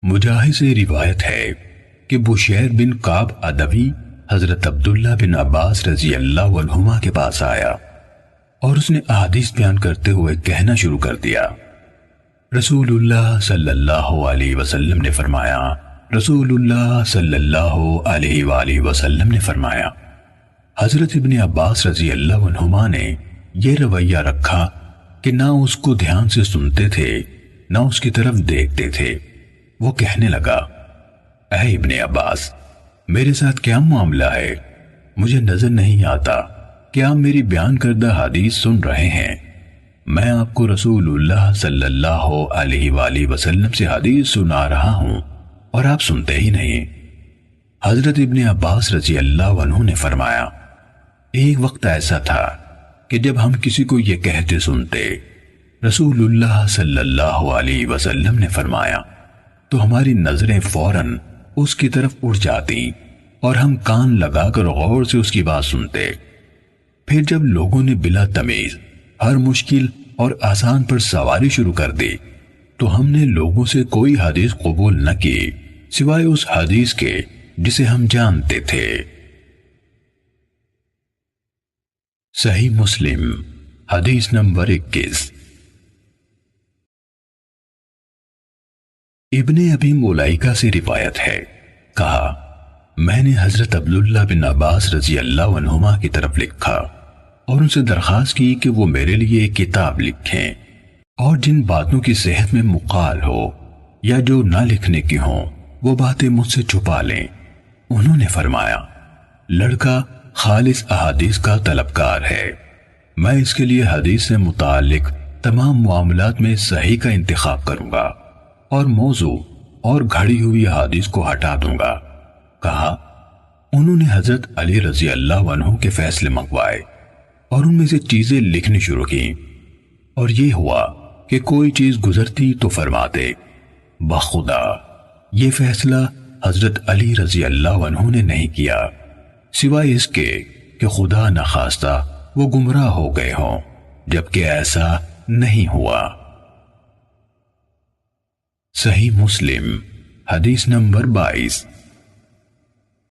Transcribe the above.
مجاہد سے روایت ہے کہ بشیر بن کعب ادوی حضرت عبداللہ بن عباس رضی اللہ عنہما کے پاس آیا اور اس نے احادیث بیان کرتے ہوئے کہنا شروع کر دیا، رسول اللہ صلی اللہ علیہ وسلم نے فرمایا، رسول اللہ صلی اللہ علیہ وآلہ وسلم نے فرمایا۔ حضرت ابن عباس رضی اللہ عنہما نے یہ رویہ رکھا کہ نہ اس کو دھیان سے سنتے تھے نہ اس کی طرف دیکھتے تھے۔ وہ کہنے لگا، اے ابن عباس، میرے ساتھ کیا معاملہ ہے؟ مجھے نظر نہیں آتا کہ آپ میری بیان کردہ حدیث سن رہے ہیں۔ میں آپ کو رسول اللہ صلی اللہ علیہ وآلہ وسلم سے حدیث سنا رہا ہوں اور آپ سنتے ہی نہیں۔ حضرت ابن عباس رضی اللہ عنہ نے فرمایا، ایک وقت ایسا تھا کہ جب ہم کسی کو یہ کہتے سنتے، رسول اللہ صلی اللہ علیہ وسلم نے فرمایا، تو ہماری نظریں فوراً اس کی طرف اٹھ جاتی اور ہم کان لگا کر غور سے اس کی بات سنتے۔ پھر جب لوگوں نے بلا تمیز ہر مشکل اور آسان پر سواری شروع کر دی تو ہم نے لوگوں سے کوئی حدیث قبول نہ کی سوائے اس حدیث کے جسے ہم جانتے تھے۔ صحیح مسلم حدیث نمبر 21۔ ابن ابی ملائکہ سے روایت ہے، کہا، میں نے حضرت عبداللہ بن عباس رضی اللہ عنہما کی طرف لکھا اور ان سے درخواست کی کہ وہ میرے لیے ایک کتاب لکھیں اور جن باتوں کی صحت میں مقال ہو یا جو نہ لکھنے کی ہوں وہ باتیں مجھ سے چھپا لیں۔ انہوں نے فرمایا، لڑکا خالص احادیث کا طلبکار ہے، میں اس کے لیے حدیث سے متعلق تمام معاملات میں صحیح کا انتخاب کروں گا اور موضوع اور گھڑی ہوئی حدیث کو ہٹا دوں گا۔ کہا، انہوں نے حضرت علی رضی اللہ عنہ کے فیصلے منگوائے اور ان میں سے چیزیں لکھنی شروع کی، اور یہ ہوا کہ کوئی چیز گزرتی تو فرماتے، بخدا یہ فیصلہ حضرت علی رضی اللہ عنہ نے نہیں کیا سوائے اس کے کہ خدا نخواستہ وہ گمراہ ہو گئے ہوں، جبکہ ایسا نہیں ہوا۔ صحیح مسلم حدیث نمبر 22۔